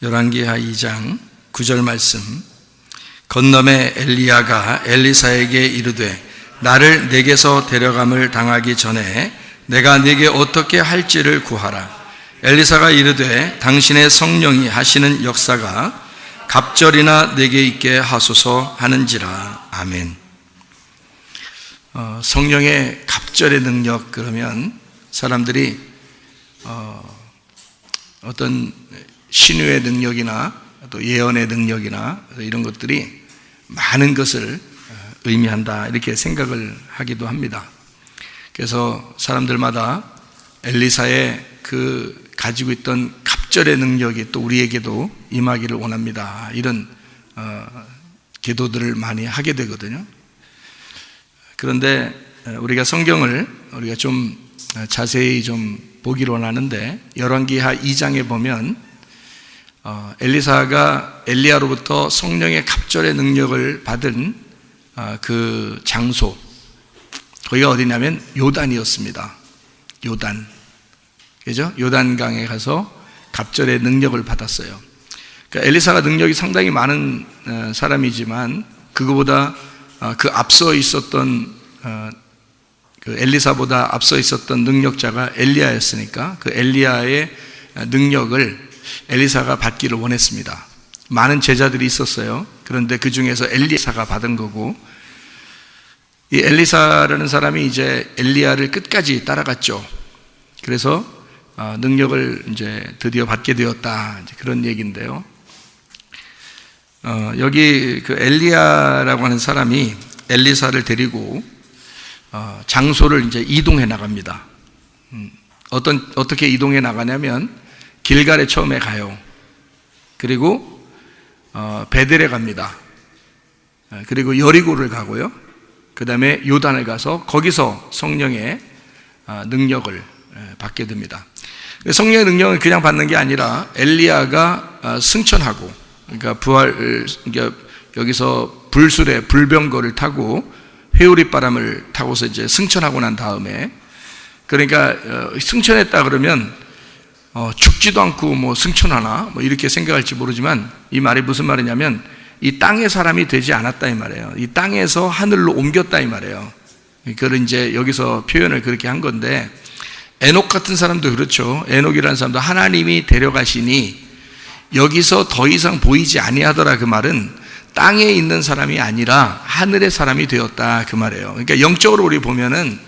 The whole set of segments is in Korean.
열왕기하 2장 9절 말씀. 건너매 엘리야가 엘리사에게 이르되 나를 내게서 데려감을 당하기 전에 내가 네게 어떻게 할지를 구하라. 엘리사가 이르되 당신의 성령이 하시는 역사가 갑절이나 내게 있게 하소서 하는지라. 아멘. 성령의 갑절의 능력, 그러면 사람들이 어떤 신유의 능력이나 또 예언의 능력이나 이런 것들이 많은 것을 의미한다, 이렇게 생각을 하기도 합니다. 그래서 사람들마다 엘리사의 그 가지고 있던 갑절의 능력이 또 우리에게도 임하기를 원합니다, 이런 기도들을 많이 하게 되거든요. 그런데 우리가 성경을 우리가 좀 자세히 좀 보기를 원하는데, 열왕기하 2장에 보면 엘리사가 엘리야로부터 성령의 갑절의 능력을 받은 그 장소, 거기가 어디냐면 요단이었습니다. 요단, 그죠? 요단강에 가서 갑절의 능력을 받았어요. 그러니까 엘리사가 능력이 상당히 많은 사람이지만, 그거보다 그 앞서 있었던 그 엘리사보다 앞서 있었던 능력자가 엘리야였으니까 그 엘리야의 능력을 엘리사가 받기를 원했습니다. 많은 제자들이 있었어요. 그런데 그 중에서 엘리사가 받은 거고, 이 엘리사라는 사람이 이제 엘리야를 끝까지 따라갔죠. 그래서 능력을 이제 드디어 받게 되었다, 이제 그런 얘기인데요. 여기 그 엘리야라고 하는 사람이 엘리사를 데리고 장소를 이제 이동해 나갑니다. 어떻게 이동해 나가냐면, 길갈에 처음에 가요. 그리고 베델에 갑니다. 그리고 여리고를 가고요. 그 다음에 요단을 가서 거기서 성령의 능력을 받게 됩니다. 성령의 능력을 그냥 받는 게 아니라 엘리야가 승천하고, 그러니까 그러니까 여기서 불술에 불병거를 타고 회오리바람을 타고서 이제 승천하고 난 다음에, 그러니까 승천했다 그러면 죽지도 않고 뭐 승천하나 뭐 이렇게 생각할지 모르지만, 이 말이 무슨 말이냐면 이 땅의 사람이 되지 않았다 이 말이에요. 이 땅에서 하늘로 옮겼다 이 말이에요. 그걸 이제 여기서 표현을 그렇게 한 건데, 에녹 같은 사람도 그렇죠. 에녹이라는 사람도 하나님이 데려가시니 여기서 더 이상 보이지 아니하더라, 그 말은 땅에 있는 사람이 아니라 하늘의 사람이 되었다, 그 말이에요. 그러니까 영적으로 우리 보면은,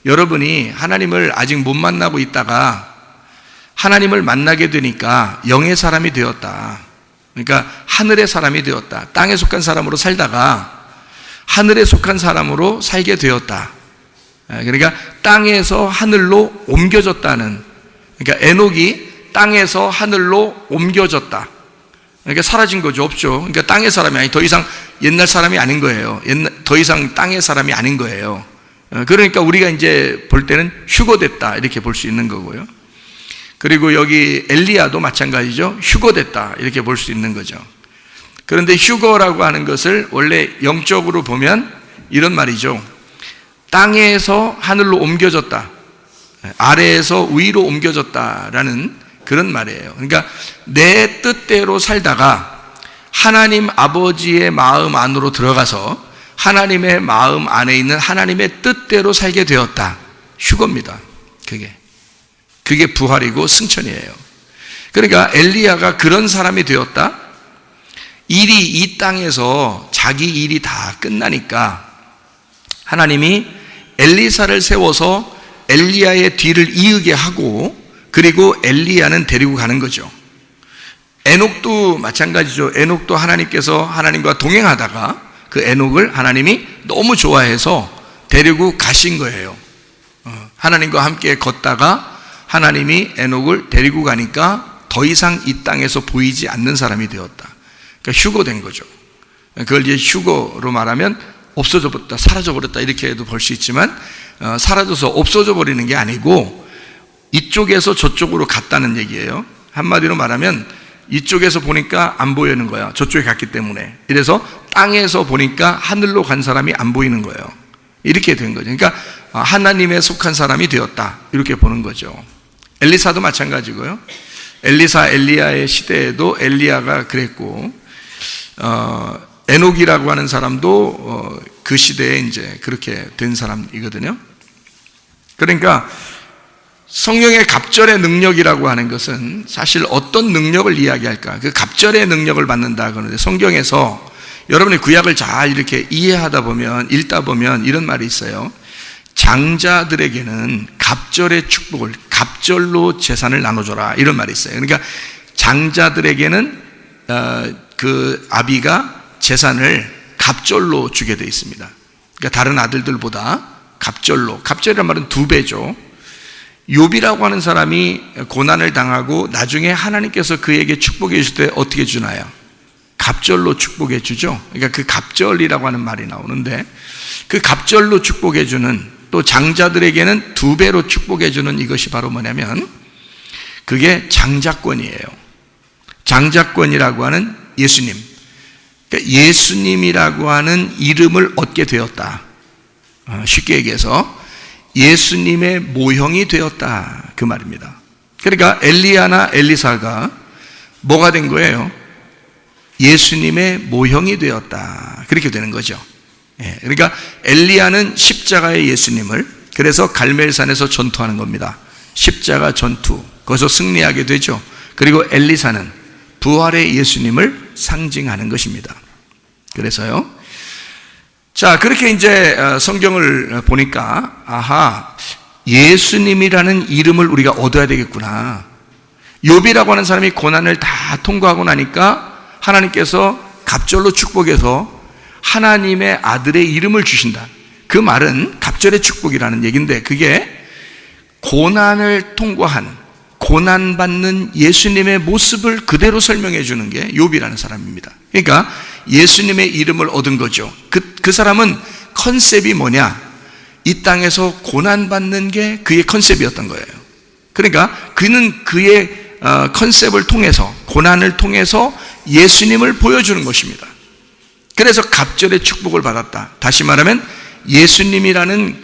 여러분이 하나님을 아직 못 만나고 있다가 하나님을 만나게 되니까 영의 사람이 되었다. 그러니까 하늘의 사람이 되었다. 땅에 속한 사람으로 살다가 하늘에 속한 사람으로 살게 되었다. 그러니까 땅에서 하늘로 옮겨졌다는, 그러니까 에녹이 땅에서 하늘로 옮겨졌다. 그러니까 사라진 거죠. 없죠. 그러니까 땅의 사람이 아니, 더 이상 옛날 사람이 아닌 거예요. 더 이상 땅의 사람이 아닌 거예요. 그러니까 우리가 이제 볼 때는 휴거됐다, 이렇게 볼 수 있는 거고요. 그리고 여기 엘리야도 마찬가지죠. 휴거됐다, 이렇게 볼 수 있는 거죠. 그런데 휴거라고 하는 것을 원래 영적으로 보면 이런 말이죠. 땅에서 하늘로 옮겨졌다, 아래에서 위로 옮겨졌다라는 그런 말이에요. 그러니까 내 뜻대로 살다가 하나님 아버지의 마음 안으로 들어가서 하나님의 마음 안에 있는 하나님의 뜻대로 살게 되었다. 휴거입니다. 그게 부활이고 승천이에요. 그러니까 엘리야가 그런 사람이 되었다. 이 땅에서 자기 일이 다 끝나니까 하나님이 엘리사를 세워서 엘리야의 뒤를 이으게 하고, 그리고 엘리야는 데리고 가는 거죠. 에녹도 마찬가지죠. 에녹도 하나님께서 하나님과 동행하다가 그 에녹을 하나님이 너무 좋아해서 데리고 가신 거예요. 하나님과 함께 걷다가 하나님이 에녹을 데리고 가니까 더 이상 이 땅에서 보이지 않는 사람이 되었다. 그러니까 휴거된 거죠. 그걸 이제 휴거로 말하면 없어져 버렸다, 사라져 버렸다, 이렇게도 볼 수 있지만, 사라져서 없어져 버리는 게 아니고 이쪽에서 저쪽으로 갔다는 얘기예요. 한마디로 말하면 이쪽에서 보니까 안 보이는 거야, 저쪽에 갔기 때문에. 이래서 땅에서 보니까 하늘로 간 사람이 안 보이는 거예요. 이렇게 된 거죠. 그러니까 하나님에 속한 사람이 되었다, 이렇게 보는 거죠. 엘리사도 마찬가지고요. 엘리사, 엘리야의 시대에도 엘리야가 그랬고, 에녹이라고 하는 사람도 그 시대에 이제 그렇게 된 사람이거든요. 그러니까 성령의 갑절의 능력이라고 하는 것은 사실 어떤 능력을 이야기할까? 그 갑절의 능력을 받는다 그러는데, 성경에서 여러분이 구약을 잘 이렇게 이해하다 보면, 읽다 보면 이런 말이 있어요. 장자들에게는 갑절의 축복을, 갑절로 재산을 나눠줘라, 이런 말이 있어요. 그러니까 장자들에게는 그 아비가 재산을 갑절로 주게 되어 있습니다. 그러니까 다른 아들들보다 갑절로, 갑절이란 말은 2배죠. 욥이라고 하는 사람이 고난을 당하고 나중에 하나님께서 그에게 축복해 주실 때 어떻게 주나요? 갑절로 축복해 주죠. 그러니까 그 갑절이라고 하는 말이 나오는데, 그 갑절로 축복해 주는, 또 장자들에게는 2배로 축복해 주는 이것이 바로 뭐냐면, 그게 장자권이에요. 장자권이라고 하는 예수님, 그러니까 예수님이라고 하는 이름을 얻게 되었다. 쉽게 얘기해서 예수님의 모형이 되었다, 그 말입니다. 그러니까 엘리야나 엘리사가 뭐가 된 거예요? 예수님의 모형이 되었다, 그렇게 되는 거죠. 그러니까 엘리야는 십자가의 예수님을, 그래서 갈멜산에서 전투하는 겁니다. 십자가 전투, 거기서 승리하게 되죠. 그리고 엘리사는 부활의 예수님을 상징하는 것입니다. 그래서요, 자, 그렇게 이제 성경을 보니까, 아하, 예수님이라는 이름을 우리가 얻어야 되겠구나. 욥이라고 하는 사람이 고난을 다 통과하고 나니까 하나님께서 갑절로 축복해서 하나님의 아들의 이름을 주신다. 그 말은 갑절의 축복이라는 얘기인데, 그게 고난을 통과한, 고난받는 예수님의 모습을 그대로 설명해 주는 게 욥이라는 사람입니다. 그러니까 예수님의 이름을 얻은 거죠. 그 사람은 컨셉이 뭐냐? 이 땅에서 고난받는 게 그의 컨셉이었던 거예요. 그러니까 그는 그의 컨셉을 통해서, 고난을 통해서 예수님을 보여주는 것입니다. 그래서 갑절의 축복을 받았다. 다시 말하면 예수님이라는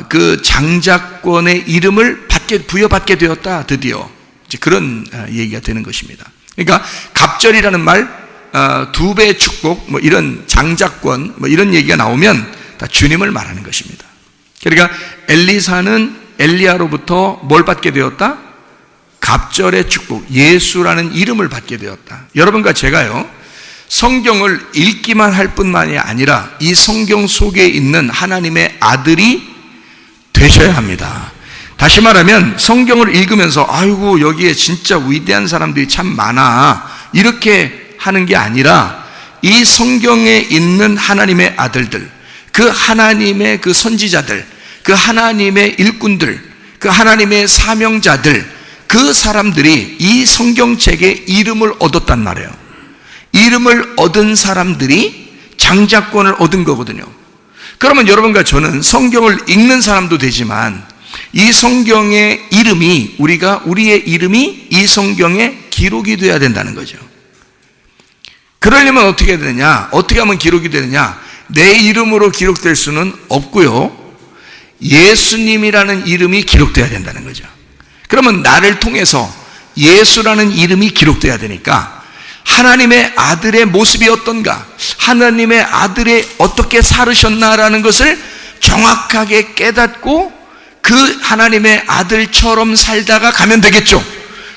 그 장자권의 이름을 부여받게 되었다, 드디어. 이제 그런 얘기가 되는 것입니다. 그러니까 갑절이라는 말, 2배의 축복, 뭐 이런 장자권, 뭐 이런 얘기가 나오면 다 주님을 말하는 것입니다. 그러니까 엘리사는 엘리야로부터 뭘 받게 되었다? 갑절의 축복, 예수라는 이름을 받게 되었다. 여러분과 제가요, 성경을 읽기만 할 뿐만이 아니라 이 성경 속에 있는 하나님의 아들이 되셔야 합니다. 다시 말하면 성경을 읽으면서 아이고 여기에 진짜 위대한 사람들이 참 많아, 이렇게 하는 게 아니라 이 성경에 있는 하나님의 아들들, 그 하나님의 그 선지자들, 그 하나님의 일꾼들, 그 하나님의 사명자들, 그 사람들이 이 성경책에 이름을 얻었단 말이에요. 이름을 얻은 사람들이 장자권을 얻은 거거든요. 그러면 여러분과 저는 성경을 읽는 사람도 되지만 이 성경의 이름이, 우리의 이름이 이 성경에 기록이 되어야 된다는 거죠. 그러려면 어떻게 해야 되느냐? 어떻게 하면 기록이 되느냐? 내 이름으로 기록될 수는 없고요, 예수님이라는 이름이 기록되어야 된다는 거죠. 그러면 나를 통해서 예수라는 이름이 기록되어야 되니까 하나님의 아들의 모습이 어떤가, 하나님의 아들이 어떻게 살으셨나라는 것을 정확하게 깨닫고 그 하나님의 아들처럼 살다가 가면 되겠죠.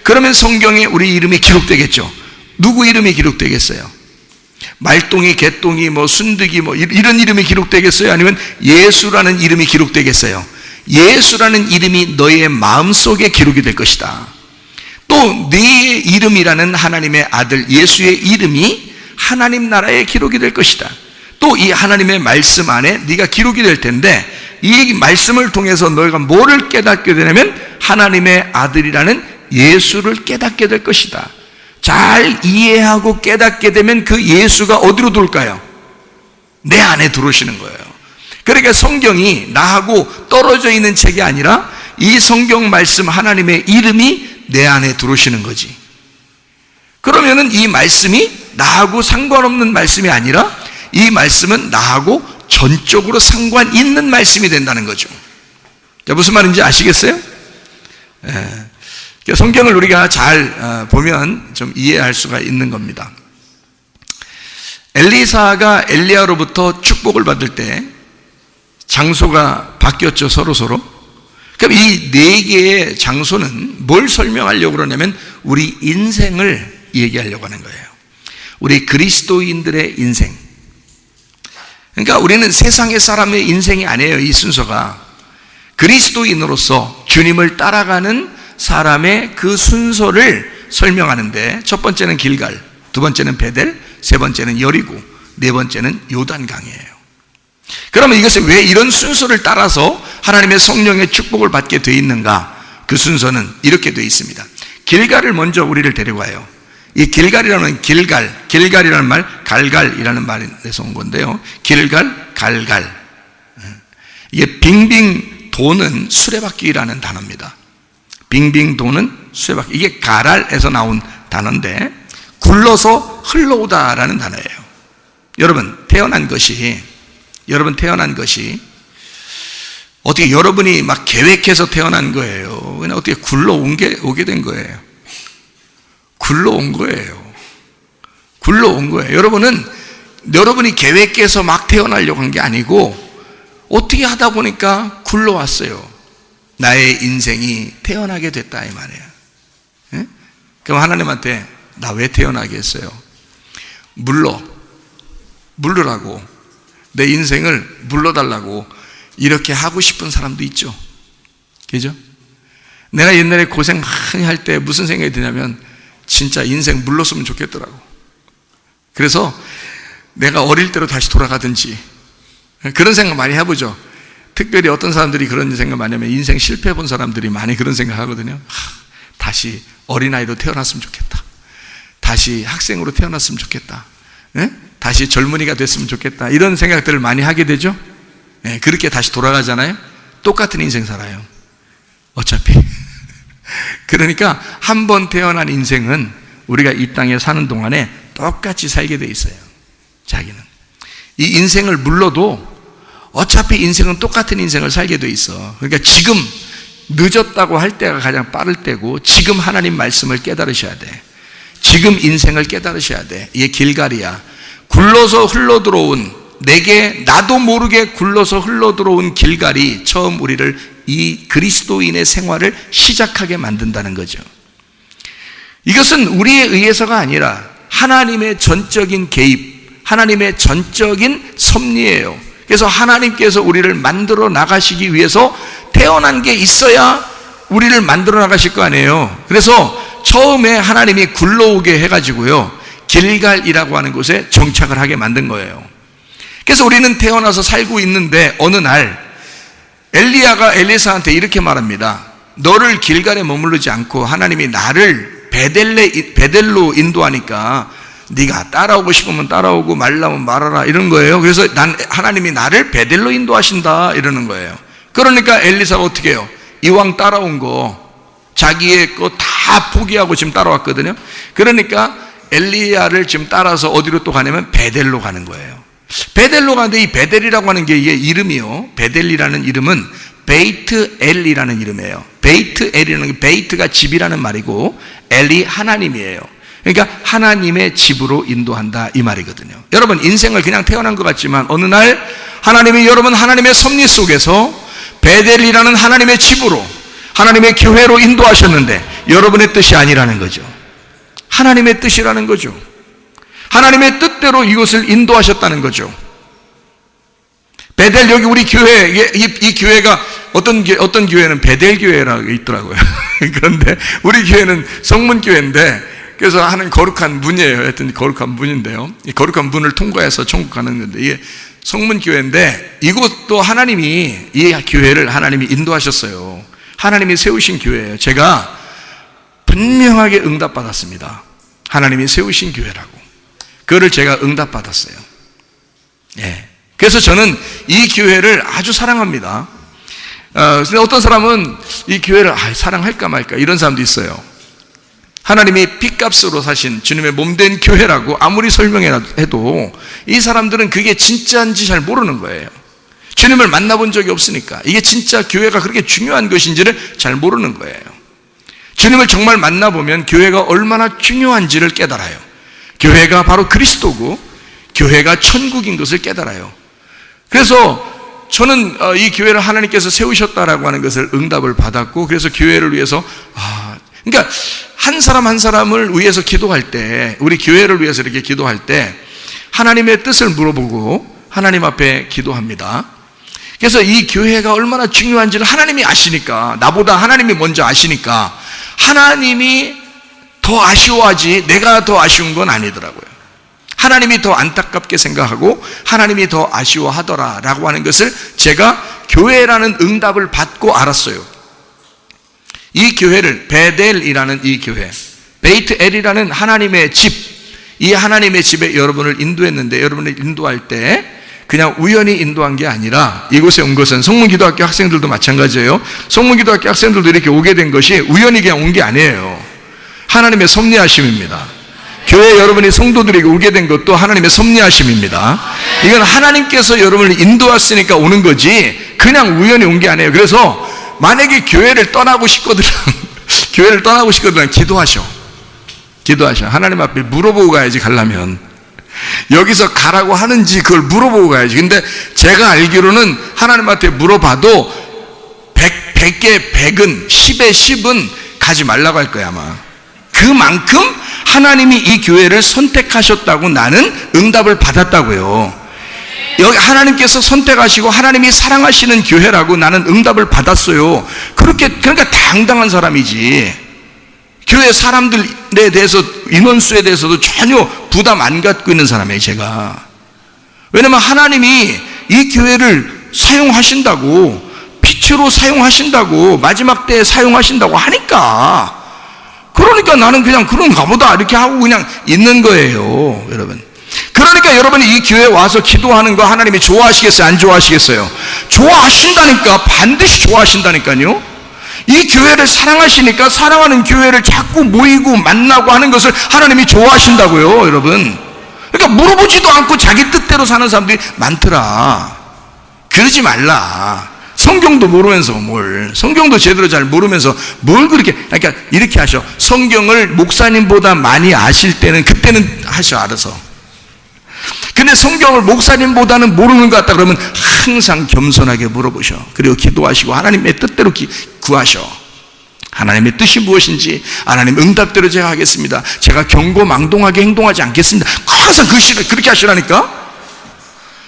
그러면 성경에 우리 이름이 기록되겠죠. 누구 이름이 기록되겠어요? 말똥이, 개똥이, 뭐 순득이, 뭐 이런 이름이 기록되겠어요? 아니면 예수라는 이름이 기록되겠어요? 예수라는 이름이 너의 마음속에 기록이 될 것이다. 또 네 이름이라는 하나님의 아들 예수의 이름이 하나님 나라에 기록이 될 것이다. 또 이 하나님의 말씀 안에 네가 기록이 될 텐데, 이 말씀을 통해서 너희가 뭐를 깨닫게 되냐면 하나님의 아들이라는 예수를 깨닫게 될 것이다. 잘 이해하고 깨닫게 되면 그 예수가 어디로 들어올까요? 내 안에 들어오시는 거예요. 그러니까 성경이 나하고 떨어져 있는 책이 아니라 이 성경 말씀 하나님의 이름이 내 안에 들어오시는 거지. 그러면은 이 말씀이 나하고 상관없는 말씀이 아니라 이 말씀은 나하고 전적으로 상관 있는 말씀이 된다는 거죠. 자, 무슨 말인지 아시겠어요? 성경을 우리가 잘 보면 좀 이해할 수가 있는 겁니다. 엘리사가 엘리야로부터 축복을 받을 때 장소가 바뀌었죠, 서로. 그럼 이 네 개의 장소는 뭘 설명하려고 그러냐면 우리 인생을 얘기하려고 하는 거예요. 우리 그리스도인들의 인생. 그러니까 우리는 세상의 사람의 인생이 아니에요, 이 순서가. 그리스도인으로서 주님을 따라가는 사람의 그 순서를 설명하는데, 첫 번째는 길갈, 두 번째는 베델, 세 번째는 여리고, 네 번째는 요단강이에요. 그러면 이것이 왜 이런 순서를 따라서 하나님의 성령의 축복을 받게 되어 있는가? 그 순서는 이렇게 되어 있습니다. 길갈을 먼저 우리를 데려가요. 이 길갈이라는 길갈이라는 말, 갈갈이라는 말에서 온 건데요. 길갈, 갈갈. 이게 빙빙 도는 수레바퀴라는 단어입니다. 빙빙 도는 수레바퀴. 이게 가랄에서 나온 단어인데 굴러서 흘러오다라는 단어예요. 여러분 태어난 것이 어떻게 여러분이 막 계획해서 태어난 거예요? 그냥 어떻게 오게 된 거예요? 굴러온 거예요. 여러분이 계획해서 막 태어나려고 한 게 아니고 어떻게 하다 보니까 굴러왔어요. 나의 인생이 태어나게 됐다 이 말이에요. 예? 그럼 하나님한테 나 왜 태어나게 했어요? 물르라고, 내 인생을 물러달라고 이렇게 하고 싶은 사람도 있죠. 그죠? 내가 옛날에 고생 많이 할 때 무슨 생각이 드냐면 진짜 인생 물렀으면 좋겠더라고. 그래서 내가 어릴 때로 다시 돌아가든지 그런 생각 많이 해보죠. 특별히 어떤 사람들이 그런 생각 많이 하면 인생 실패해 본 사람들이 많이 그런 생각 하거든요. 다시 어린아이로 태어났으면 좋겠다. 다시 학생으로 태어났으면 좋겠다. 네? 다시 젊은이가 됐으면 좋겠다. 이런 생각들을 많이 하게 되죠. 네, 그렇게 다시 돌아가잖아요. 똑같은 인생 살아요. 어차피. 그러니까 한 번 태어난 인생은 우리가 이 땅에 사는 동안에 똑같이 살게 돼 있어요. 자기는. 이 인생을 물러도 어차피 인생은 똑같은 인생을 살게 돼 있어. 그러니까 지금 늦었다고 할 때가 가장 빠를 때고 지금 하나님 말씀을 깨달으셔야 돼. 지금 인생을 깨달으셔야 돼. 이게 길갈이야. 굴러서 흘러들어온, 내게 나도 모르게 굴러서 흘러들어온 길갈이 처음 우리를 이 그리스도인의 생활을 시작하게 만든다는 거죠. 이것은 우리에 의해서가 아니라 하나님의 전적인 개입, 하나님의 전적인 섭리예요. 그래서 하나님께서 우리를 만들어 나가시기 위해서 태어난 게 있어야 우리를 만들어 나가실 거 아니에요. 그래서 처음에 하나님이 굴러오게 해가지고요, 길갈이라고 하는 곳에 정착을 하게 만든 거예요. 그래서 우리는 태어나서 살고 있는데 어느 날 엘리야가 엘리사한테 이렇게 말합니다. 너를 길갈에 머무르지 않고 하나님이 나를 베델로 인도하니까 네가 따라오고 싶으면 따라오고 말라면 말아라 이런 거예요. 그래서 하나님이 나를 베델로 인도하신다 이러는 거예요. 그러니까 엘리사가 어떻게 해요? 이왕 따라온 거 자기의 거 다 포기하고 지금 따라왔거든요. 그러니까 엘리야를 지금 따라서 어디로 또 가냐면 베델로 가는 거예요. 베델로 가는데 이 베델이라고 하는 게 이게 이름이요. 베델이라는 이름은 베이트 엘이라는 이름이에요. 베이트 엘이라는 게 베이트가 집이라는 말이고 엘이 하나님이에요. 그러니까 하나님의 집으로 인도한다 이 말이거든요. 여러분 인생을 그냥 태어난 것 같지만 어느 날 하나님이 여러분 하나님의 섭리 속에서 베델이라는 하나님의 집으로 하나님의 교회로 인도하셨는데 여러분의 뜻이 아니라는 거죠. 하나님의 뜻이라는 거죠. 하나님의 뜻대로 이곳을 인도하셨다는 거죠. 베델 여기 우리 교회 이 교회가 어떤 교회는 베델 교회라고 있더라고요. 그런데 우리 교회는 성문교회인데 그래서 하는 거룩한 문이에요. 하여튼 거룩한 문인데요. 이 거룩한 문을 통과해서 천국 가는 건데 이게 성문교회인데 이곳도 하나님이 이 교회를 하나님이 인도하셨어요. 하나님이 세우신 교회예요. 제가 분명하게 응답받았습니다. 하나님이 세우신 교회라고. 그거를 제가 응답받았어요. 예. 그래서 저는 이 교회를 아주 사랑합니다. 근데 어떤 사람은 이 교회를 사랑할까 말까 이런 사람도 있어요. 하나님이 핏값으로 사신 주님의 몸된 교회라고 아무리 설명해도 이 사람들은 그게 진짜인지 잘 모르는 거예요. 주님을 만나본 적이 없으니까 이게 진짜 교회가 그렇게 중요한 것인지를 잘 모르는 거예요. 주님을 정말 만나보면 교회가 얼마나 중요한지를 깨달아요. 교회가 바로 그리스도고 교회가 천국인 것을 깨달아요. 그래서 저는 이 교회를 하나님께서 세우셨다라고 하는 것을 응답을 받았고, 그래서 교회를 위해서 그러니까 한 사람 한 사람을 위해서 기도할 때, 우리 교회를 위해서 이렇게 기도할 때 하나님의 뜻을 물어보고 하나님 앞에 기도합니다. 그래서 이 교회가 얼마나 중요한지를 하나님이 아시니까, 나보다 하나님이 먼저 아시니까 하나님이 더 아쉬워하지 내가 더 아쉬운 건 아니더라고요. 하나님이 더 안타깝게 생각하고 하나님이 더 아쉬워하더라라고 하는 것을 제가 교회라는 응답을 받고 알았어요. 이 교회를 베델이라는 이 교회, 베이트엘이라는 하나님의 집, 이 하나님의 집에 여러분을 인도했는데, 여러분을 인도할 때 그냥 우연히 인도한 게 아니라, 이곳에 온 것은 성문기도학교 학생들도 마찬가지예요. 성문기도학교 학생들도 이렇게 오게 된 것이 우연히 그냥 온 게 아니에요. 하나님의 섭리하심입니다. 교회 여러분이 성도들에게 오게 된 것도 하나님의 섭리하심입니다. 이건 하나님께서 여러분을 인도했으니까 오는 거지 그냥 우연히 온 게 아니에요. 그래서 만약에 교회를 떠나고 싶거든 기도하셔. 하나님 앞에 물어보고 가야지. 가려면 여기서 가라고 하는지 그걸 물어보고 가야지. 근데 제가 알기로는 하나님 앞에 물어봐도 100개 100은 10에 10은 가지 말라고 할 거야 아마. 그만큼 하나님이 이 교회를 선택하셨다고 나는 응답을 받았다고요. 여기 하나님께서 선택하시고 하나님이 사랑하시는 교회라고 나는 응답을 받았어요. 그러니까 당당한 사람이지. 교회 사람들에 대해서, 인원수에 대해서도 전혀 부담 안 갖고 있는 사람이에요, 제가. 왜냐면 하나님이 이 교회를 사용하신다고, 빛으로 사용하신다고, 마지막 때에 사용하신다고 하니까, 그러니까 나는 그냥 그런가 보다 이렇게 하고 그냥 있는 거예요, 여러분. 그러니까 여러분이 이 교회에 와서 기도하는 거 하나님이 좋아하시겠어요? 안 좋아하시겠어요? 좋아하신다니까. 반드시 좋아하신다니까요. 이 교회를 사랑하시니까 사랑하는 교회를 자꾸 모이고 만나고 하는 것을 하나님이 좋아하신다고요, 여러분. 그러니까 물어보지도 않고 자기 뜻대로 사는 사람들이 많더라. 그러지 말라. 성경도 모르면서 성경도 제대로 잘 모르면서 뭘 그러니까 이렇게 하셔. 성경을 목사님보다 많이 아실 때는 그때는 하셔, 알아서. 근데 성경을 목사님보다는 모르는 것 같다 그러면 항상 겸손하게 물어보셔. 그리고 기도하시고 하나님의 뜻대로 구하셔. 하나님의 뜻이 무엇인지, 하나님 응답대로 제가 하겠습니다. 제가 경고망동하게 행동하지 않겠습니다. 항상 그렇게 하시라니까.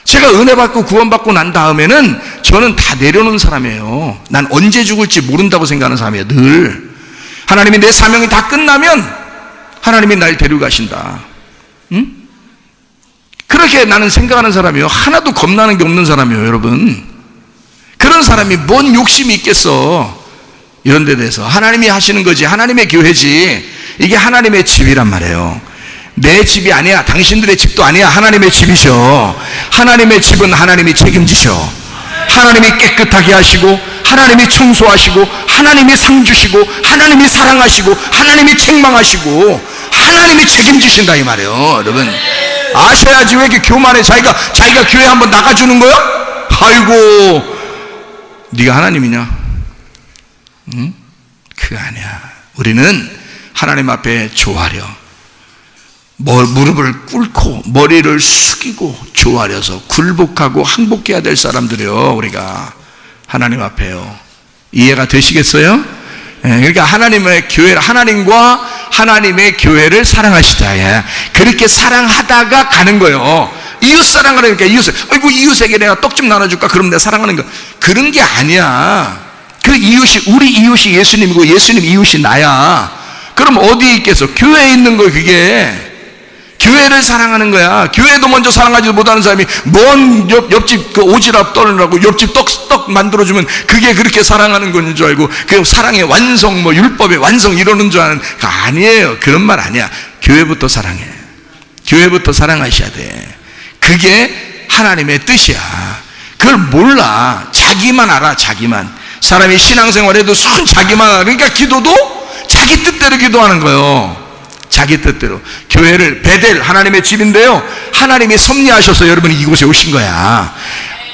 제가 은혜 받고 구원받고 난 다음에는 저는 다 내려놓은 사람이에요. 난 언제 죽을지 모른다고 생각하는 사람이에요, 늘. 하나님이 내 사명이 다 끝나면 하나님이 날 데려가신다. 응? 그렇게 나는 생각하는 사람이에요. 하나도 겁나는 게 없는 사람이에요, 여러분. 그런 사람이 뭔 욕심이 있겠어, 이런 데 대해서. 하나님이 하시는 거지, 하나님의 교회지. 이게 하나님의 집이란 말이에요. 내 집이 아니야, 당신들의 집도 아니야, 하나님의 집이셔. 하나님의 집은 하나님이 책임지셔. 하나님이 깨끗하게 하시고, 하나님이 청소하시고, 하나님이 상 주시고, 하나님이 사랑하시고, 하나님이 책망하시고, 하나님이 책임지신다 이 말이에요, 여러분. 아셔야지. 왜 이렇게 교만해? 자기가 교회 한번 나가주는 거야? 아이고, 네가 하나님이냐? 응? 그거 아니야. 우리는 하나님 앞에 조아려, 무릎을 꿇고 머리를 숙이고 조아려서 굴복하고 항복해야 될 사람들이요, 우리가 하나님 앞에요. 이해가 되시겠어요? 그러니까 하나님의 교회, 하나님과 하나님의 교회를 사랑하시자. 예. 그렇게 사랑하다가 가는 거예요. 이웃 사랑하니까 이웃에게 내가 떡 좀 나눠줄까? 그럼 내가 사랑하는 거. 그런 게 아니야. 그 이웃이, 우리 이웃이 예수님이고 예수님 이웃이 나야. 그럼 어디에 있겠어? 교회에 있는 거. 그게 교회를 사랑하는 거야. 교회도 먼저 사랑하지 못하는 사람이 먼 옆집 그 오지랖 떠느라고 옆집 떡 만들어주면 그게 그렇게 사랑하는 건 줄 알고, 그 사랑의 완성, 율법의 완성 이러는 줄 아는 거 아니에요. 그런 말 아니야. 교회부터 사랑해. 교회부터 사랑하셔야 돼. 그게 하나님의 뜻이야. 그걸 몰라. 자기만 알아, 자기만. 사람이 신앙생활에도 자기만 알아. 그러니까 기도도 자기 뜻대로 기도하는 거예요. 자기 뜻대로. 교회를, 베델, 하나님의 집인데요, 하나님이 섭리하셔서 여러분이 이곳에 오신 거야.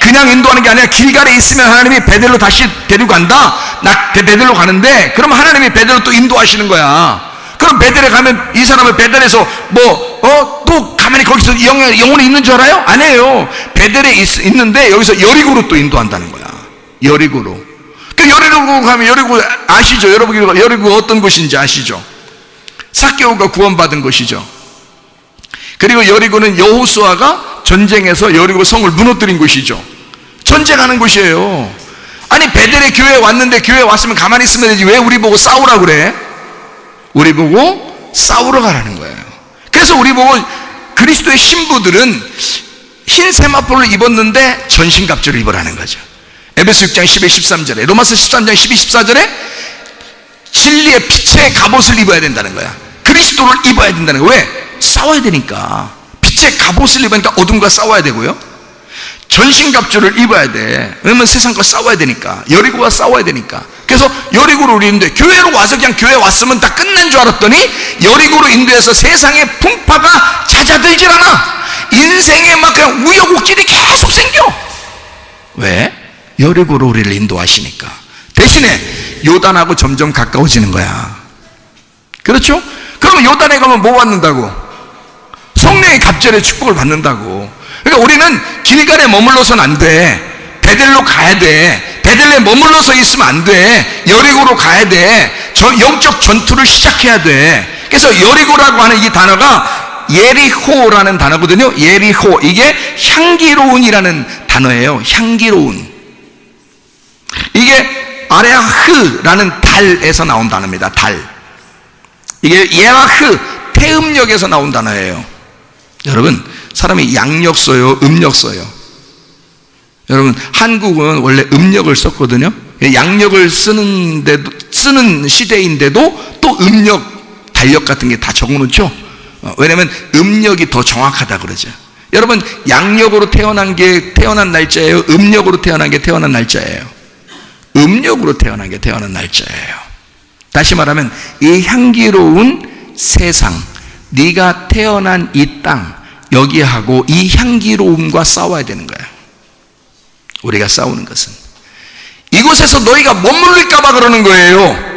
그냥 인도하는 게 아니라 길갈에 있으면 하나님이 베델로 다시 데리고 간다. 나 베델로 가는데 그럼 하나님이 베델로 또 인도하시는 거야. 그럼 베델에 가면 이 사람을 베델에서 또 가만히 거기서 영원히 있는 줄 알아요? 아니에요. 베델에 있는데 여기서 여리고로 또 인도한다는 거야. 여리고로. 그 여리고 가면 여리고 아시죠? 여러분 여리고 어떤 곳인지 아시죠? 삭개오가 구원받은 곳이죠. 그리고 여리고는 여호수아가 전쟁에서 여리고 성을 무너뜨린 곳이죠. 전쟁하는 곳이에요. 아니 베델에 교회에 왔는데 교회에 왔으면 가만히 있으면 되지 왜 우리 보고 싸우라 그래? 우리 보고 싸우러 가라는 거예요. 그래서 우리 보고 그리스도의 신부들은 흰 세마포를 입었는데 전신갑주를 입으라는 거죠. 에베소 6장 12, 13절에 로마서 13장 12, 14절에 진리의 빛의 갑옷을 입어야 된다는 거야. 그리스도를 입어야 된다는 거야. 왜? 싸워야 되니까. 빛의 갑옷을 입으니까 어둠과 싸워야 되고요. 전신갑주를 입어야 돼. 왜냐면 세상과 싸워야 되니까. 여리고와 싸워야 되니까. 그래서 여리고로 우리인데 교회로 와서 그냥 교회 왔으면 다 끝난 줄 알았더니 여리고로 인도해서 세상의 풍파가 잦아들질 않아. 인생에 막 그냥 우여곡절이 계속 생겨. 왜? 여리고로 우리를 인도하시니까. 대신에 요단하고 점점 가까워지는 거야. 그렇죠? 그러면 요단에 가면 뭐 받는다고? 성령의 갑절의 축복을 받는다고. 그러니까 우리는 길갈에 머물러서는 안 돼. 베델로 가야 돼. 베델에 머물러서 있으면 안 돼. 여리고로 가야 돼. 영적 전투를 시작해야 돼. 그래서 여리고라고 하는 이 단어가 예리호라는 단어거든요. 예리호. 이게 향기로운이라는 단어예요. 향기로운. 이게 아레아흐라는 달에서 나온 단어입니다. 달. 이게 예라흐 태음역에서 나온 단어예요. 여러분, 사람이 양력 써요, 음력 써요. 여러분, 한국은 원래 음력을 썼거든요. 양력을 쓰는 시대인데도 또 음력, 달력 같은 게 다 적어놓죠. 왜냐면 음력이 더 정확하다 그러죠. 여러분, 양력으로 태어난 게 태어난 날짜예요? 음력으로 태어난 게 태어난 날짜예요? 음력으로 태어난 게 태어난 날짜예요. 다시 말하면 이 향기로운 세상, 네가 태어난 이 땅, 여기하고 이 향기로움과 싸워야 되는 거예요. 우리가 싸우는 것은 이곳에서 너희가 머물릴까 봐 그러는 거예요.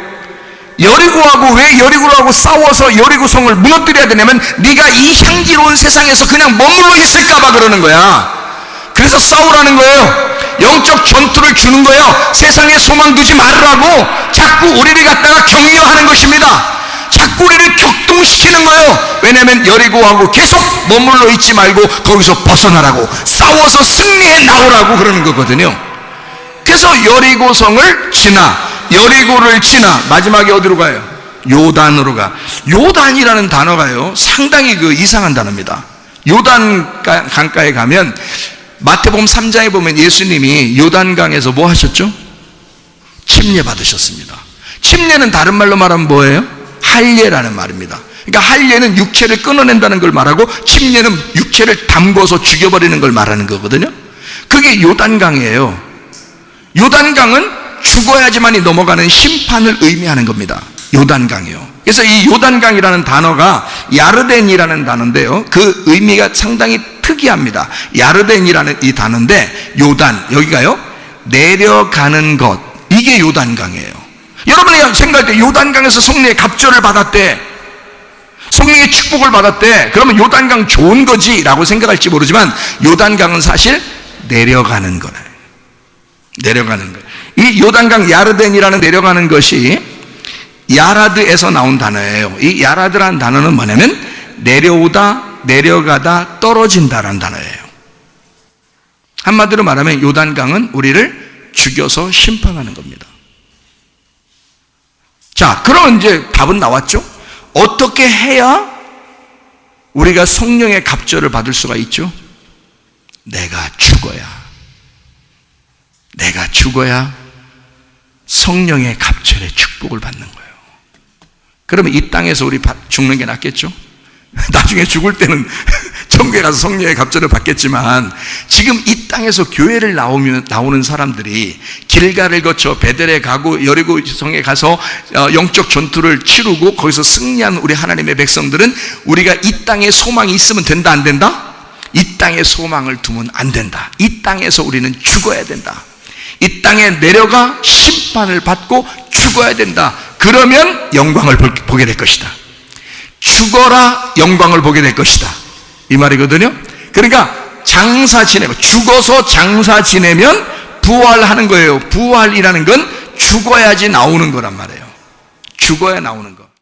여리고하고 왜 여리고하고 싸워서 여리고성을 무너뜨려야 되냐면 네가 이 향기로운 세상에서 그냥 머물러 있을까 봐 그러는 거야. 그래서 싸우라는 거예요. 영적 전투를 주는 거예요. 세상에 소망 두지 말으라고 자꾸 우리를 갖다가 격려하는 것입니다. 자꾸 우리를 격동시키는 거예요. 왜냐하면 여리고하고 계속 머물러 있지 말고 거기서 벗어나라고, 싸워서 승리해 나오라고 그러는 거거든요. 그래서 여리고성을 지나, 여리고를 지나 마지막에 어디로 가요? 요단으로 가. 요단이라는 단어가요 상당히 이상한 단어입니다. 요단 강가에 가면 마태복음 3장에 보면 예수님이 요단강에서 뭐 하셨죠? 침례 받으셨습니다. 침례는 다른 말로 말하면 뭐예요? 할례라는 말입니다. 그러니까 할례는 육체를 끊어낸다는 걸 말하고 침례는 육체를 담궈서 죽여버리는 걸 말하는 거거든요. 그게 요단강이에요. 요단강은 죽어야지만이 넘어가는 심판을 의미하는 겁니다. 요단강이요. 그래서 이 요단강이라는 단어가 야르덴이라는 단어인데요, 그 의미가 상당히 특이합니다. 야르덴이라는 이 단어인데, 요단, 여기가요 내려가는 것, 이게 요단강이에요. 여러분이 생각할 때 요단강에서 성령의 갑절을 받았대, 성령의 축복을 받았대, 그러면 요단강 좋은 거지 라고 생각할지 모르지만 요단강은 사실 내려가는 거예요. 내려가는 거. 이 요단강 야르덴이라는 내려가는 것이 야라드에서 나온 단어예요. 이 야라드라는 단어는 뭐냐면 내려오다, 내려가다, 떨어진다라는 단어예요. 한마디로 말하면 요단강은 우리를 죽여서 심판하는 겁니다. 자, 그럼 이제 답은 나왔죠? 어떻게 해야 우리가 성령의 갑절을 받을 수가 있죠? 내가 죽어야 성령의 갑절의 축복을 받는 거예요. 그러면 이 땅에서 우리 죽는 게 낫겠죠? 나중에 죽을 때는 천국에 가서 성령의 갑절을 받겠지만, 지금 이 땅에서 교회를 나오는 사람들이 길갈을 거쳐 베델에 가고 여리고성에 가서 영적 전투를 치르고 거기서 승리한 우리 하나님의 백성들은 우리가 이 땅에 소망이 있으면 된다, 안 된다? 이 땅에 소망을 두면 안 된다. 이 땅에서 우리는 죽어야 된다. 이 땅에 내려가 심판을 받고 죽어야 된다. 그러면 영광을 보게 될 것이다. 죽어라 영광을 보게 될 것이다. 이 말이거든요. 그러니까 장사 지내고 죽어서 장사 지내면 부활하는 거예요. 부활이라는 건 죽어야지 나오는 거란 말이에요. 죽어야 나오는 거.